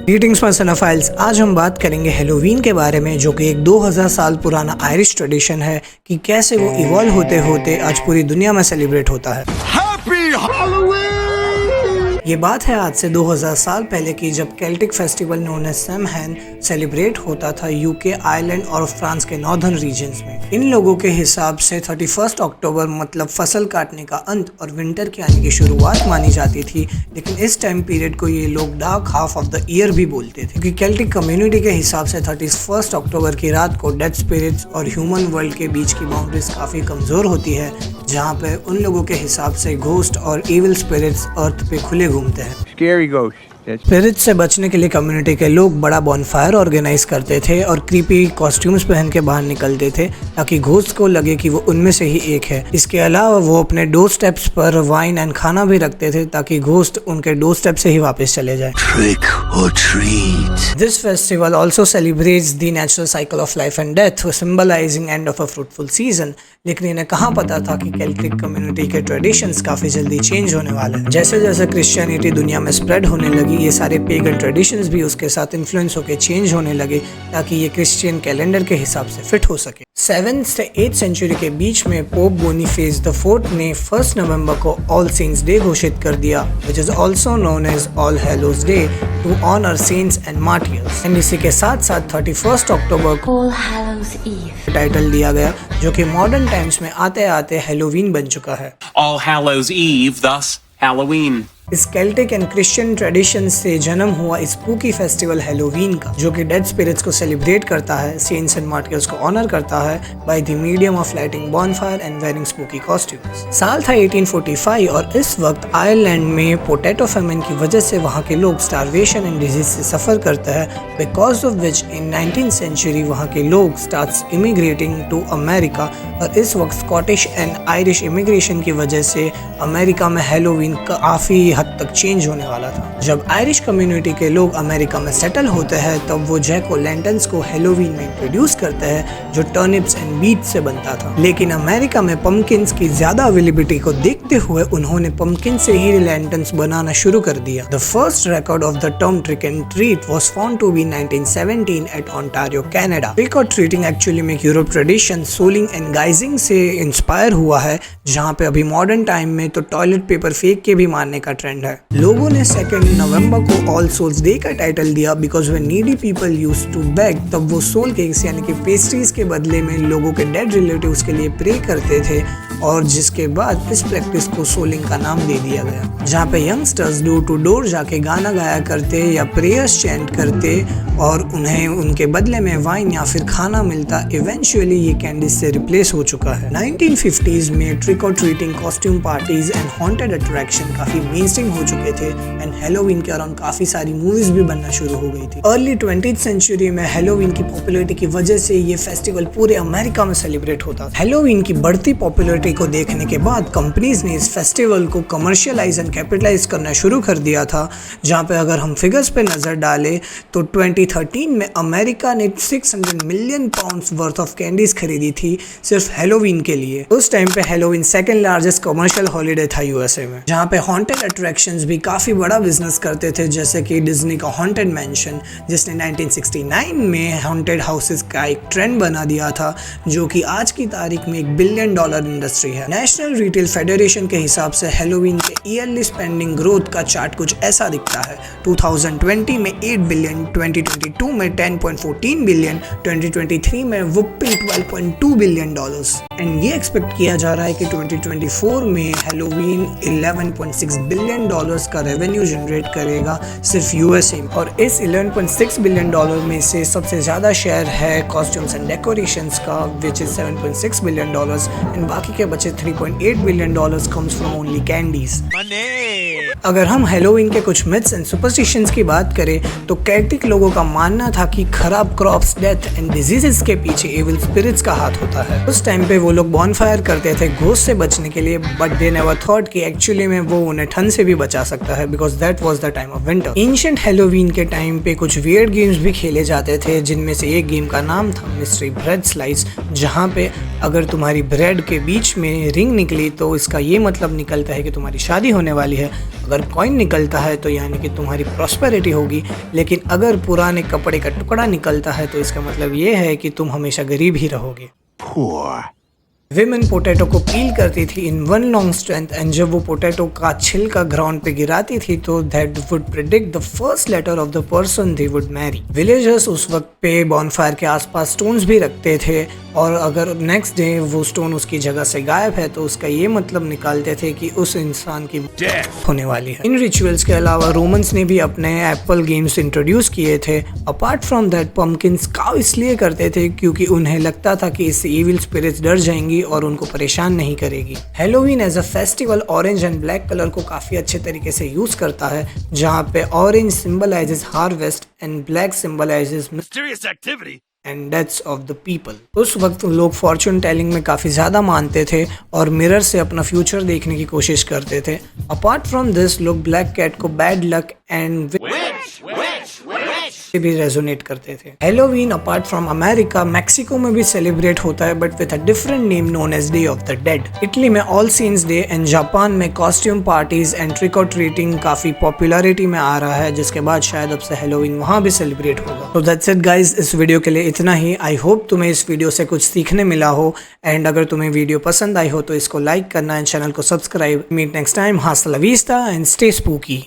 Greetings my cinephiles. आज हम बात करेंगे हैलोवीन के बारे में, जो कि एक 2000 साल पुराना आयरिश ट्रेडिशन है कि कैसे वो इवॉल्व होते होते आज पूरी दुनिया में सेलिब्रेट होता है। ये बात है आज से 2000 साल पहले की, जब Celtic festival known as Samhain celebrate होता था यूके, आयरलैंड और फ्रांस के नॉर्दर्न रीजन्स में। इन लोगों के हिसाब से 31 अक्टूबर मतलब फसल काटने का अंत और विंटर के आने की शुरुआत मानी जाती थी, लेकिन इस टाइम पीरियड को ये लोग dark half of the year भी बोलते थे, क्योंकि केल्टिक कम्युनिटी के हिसाब से 31 अक्टूबर की रात को डेड स्पिरिट्स और ह्यूमन वर्ल्ड के बीच की बाउंड्रीज काफ़ी कमज़ोर होती है, जहाँ पे उन लोगों के हिसाब से घोस्ट और इविल स्पिरिट्स अर्थ पे खुले घूमते हैं। Scary ghost. स्पिरिट से बचने के लिए कम्युनिटी के लोग बड़ा बॉनफायर ऑर्गेनाइज करते थे और क्रीपी कॉस्ट्यूम्स पहन के बाहर निकलते थे, ताकि घोस्ट को लगे कि वो उनमें से ही एक है। इसके अलावा वो अपने डोर स्टेप्स पर वाइन एंड खाना भी रखते थे, ताकि घोस्ट उनके डोर स्टेप से ही वापस चले जाए। Trick or treat. This festival also celebrates the natural cycle of life and death, symbolizing end of a fruitful season। लेकिन इन्हें कहाँ पता था कि केल्टिक कम्युनिटी के ट्रेडिशंस काफी जल्दी चेंज होने वाले हैं। जैसे जैसे क्रिश्चियनिटी दुनिया में स्प्रेड होने लगी, ये सारे पेगन ट्रेडिशंस भी उसके साथ इन्फ्लुएंस होकर चेंज होने लगे, ताकि ये क्रिश्चियन कैलेंडर के हिसाब से फिट हो सके। 7th से 8th सेंचुरी के बीच में पोप बोनीफेस द फोर्थ ने 1 नवंबर को ऑल सेंट्स डे घोषित कर दिया, which is also known as all hallows day, to honour saints and martyrs. And इसी के साथ साथ 31 अक्टूबर को All Hallows Eve टाइटल दिया गया, जो कि मॉडर्न टाइम्स में आते आते हैलोवीन बन चुका है। All Hallows Eve, thus Halloween. इस केल्टिक एंड क्रिश्चियन ट्रेडिशन से जन्म हुआ स्पूकी फेस्टिवल हैलोवीन का, जो कि डेड स्पिरिट्स को सेलिब्रेट करता है, सेंट्स एंड मार्टियर्स को ऑनर करता है by the medium of lighting bonfire and wearing spooky costumes. साल था 1845 और इस वक्त आयरलैंड में पोटैटो फेमिन की वजह से वहाँ के लोग स्टारवेशन एंड डिजीज से सफर करते हैं, because of which in 19th century वहाँ के लोग स्टार्ट्स इमिग्रेटिंग टू अमेरिका। और इस वक्त स्कॉटिश एंड आयरिश इमिग्रेशन की वजह से अमेरिका में हैलोवीन काफी हद तक चेंज होने वाला था। जब आयरिश कम्युनिटी के लोग अमेरिका में सेटल होते हैं, तब वो जैक ओ लैंटर्न्स को हैलोवीन में इंट्रोड्यूस करते हैं, जो टर्निप्स एंड बीट्स से बनता था। लेकिन अमेरिका में पंपकिन्स की ज्यादा अवेलेबिलिटी को देखते हुए उन्होंने पंपकिन से ही लैंटर्न्स बनाना शुरू कर दिया। The first record of the term trick and treat was found to be 1917 at Ontario, Canada. Trick और ट्रीटिंग एक्चुअली में Europe tradition souling and guising से इंस्पायर हुआ है, जहाँ पे अभी मॉडर्न टाइम में तो टॉयलेट पेपर फेंक के भी मारने का ट्रेंड है। लोगों ने 2 नवंबर को ऑल सोल्स डे का टाइटल दिया, because when needy people used to beg, तब वो सोल केक्स यानी कि पेस्ट्रीज के बदले में लोगों के डेड रिलेटिव्स के लिए प्रे करते थे, और जिसके बाद इस प्रैक्टिस को सोलिंग का नाम दे दिया गया, जहाँ पे यंगस्टर्स डोर टू डोर जाके गाना गाया करते या प्रेयर्स चैंट करते और उन्हें उनके बदले में वाइन या फिर खाना मिलता। इवेंचुअली ये कैंडीज से रिप्लेस हो चुका है। 1950s में ट्रिक और treating, costume parties and haunted attraction काफी मेनस्ट्रीम हो चुके थे, एंड हैलोवीन के अराउंड काफी सारी मूवीज भी बनना शुरू हो गई थी। अर्ली 20th सेंचुरी में हैलोवीन की पॉपुलैरिटी की वजह से ये फेस्टिवल पूरे अमेरिका में सेलिब्रेट होता था। हैलोवीन की बढ़ती पॉपुलैरिटी को देखने के बाद कंपनीज ने इस फेस्टिवल को कमर्शियलाइज एंड कैपिटलाइज करना शुरू कर दिया था, जहाँ पे अगर हम फिगर्स पे नजर डालें तो 2013 में अमेरिका ने 600 million pounds worth of candies खरीदी थी सिर्फ हैलोवीन के लिए। उस टाइम पे Halloween second largest commercial holiday था यूएसए में, जहाँ पे हॉन्टेड अट्रैक्शंस भी काफी बड़ा बिजनेस करते थे, जैसे कि डिज्नी का हॉन्टेड मैंशन, जिसने 1969 में हॉन्टेड हाउसेस का एक ट्रेंड बना दिया था, जो कि आज की तारीख में $1 बिलियन इंडस्ट्री है। नेशनल रिटेल फेडरेशन के हिसाब से हैलोवीन के ईयरली स्पेंडिंग ग्रोथ का चार्ट कुछ ऐसा दिखता है। 2020 में 8 बिलियन, 2022 में 10.14 बिलियन, 2023 में वुप्पिंग $12.2 बिलियन। एंड ये एक्सपेक्ट किया जा रहा है कि 2024 में हैलोवीन $11.6 बिलियन का रेवेन्यू जनरेट करेगा सिर्फ यूएसए में। और इस $11.6 बिलियन में से सबसे ज्यादा शेयर है कॉस्ट्यूम्स एंड डेकोरेशंस का, विच इज $7.6 बिलियन, एंड बाकी के बचे $3.8 billion comes from only candies. अगर हम हैलोवीन के कुछ मिथ्स एंड सुपरस्टिशंस की बात करें, तो केल्टिक लोगों का मानना था कि खराब क्रॉप्स, डेथ एंड डिजीजेस के पीछे एविल स्पिरिट्स का हाथ होता है। उस टाइम पे वो लोग बॉनफायर करते थे घोस्ट से बचने के लिए, बट दे नेवर थॉट कि एक्चुअली में वो उन्हें ठंड से भी बचा सकता है, because that was the time of winter. Ancient Halloween के टाइम पे कुछ वियर्ड गेम्स भी खेले जाते थे, जिनमें से एक गेम का नाम था मिस्ट्री ब्रेड स्लाइस, जहाँ पे अगर तुम्हारी ब्रेड के बीच बीच में रिंग निकली तो इसका ये मतलब निकलता है कि तुम्हारी शादी होने वाली है। अगर कॉइन निकलता है तो यानी कि तुम्हारी प्रॉस्पेरिटी होगी, लेकिन अगर पुराने कपड़े का टुकड़ा निकलता है तो इसका मतलब ये है कि तुम हमेशा गरीब ही रहोगे। Poor. विमेन पोटैटो को पील करती थी in one long strength, and जब वो पोटैटो का छिलका ग्राउंड पे गिराती थी तो that would predict the first letter of the person they would marry. Villagers उस वक्त पे बॉनफायर के आसपास स्टोन्स भी रखते थे, और अगर नेक्स्ट डे वो स्टोन उसकी जगह से गायब है तो उसका ये मतलब निकालते थे कि उस इंसान की डेथ होने वाली है। इन रिचुअल्स के अलावा रोमन्स ने भी अपने एप्पल गेम्स इंट्रोड्यूस किए थे। अपार्ट फ्रॉम दैट पम्पकिंस काव इसलिए करते थे क्योंकि उन्हें लगता था कि इससे इविल स्पिरिट्स डर जाएंगी और उनको परेशान नहीं करेगी। Halloween as a festival orange and black colour को काफी अच्छे तरीके से यूज करता है, जहाँ पे orange symbolizes harvest and black symbolizes Mysterious activity. And deaths of the people. उस वक्त लोग फॉर्चून टेलिंग में काफ़ी ज़्यादा मानते थे और मिरर से अपना फ्यूचर देखने की कोशिश करते थे। अपार्ट फ्रॉम दिस लोग ब्लैक कैट को बैड लक एंड भी रेजोनेट करते थे। Halloween apart from America Mexico में भी सेलिब्रेट होता है, but with a different name known as day of the dead. Italy में all saints day and Japan में कॉस्ट्यूम पार्टीज एंड ट्रिक और ट्रीटिंग काफी पॉपुलैरिटी में आ रहा है, जिसके बाद शायद अब से हैलोवीन वहां भी सेलिब्रेट होगा। तो दैट्स इट गाइज, इस वीडियो के लिए इतना ही। आई होप तुम्हें इस वीडियो से कुछ सीखने मिला हो, एंड अगर तुम्हें वीडियो पसंद आई हो तो इसको लाइक करना एंड चैनल को subscribe. Meet next time, hasta la vista and stay spooky.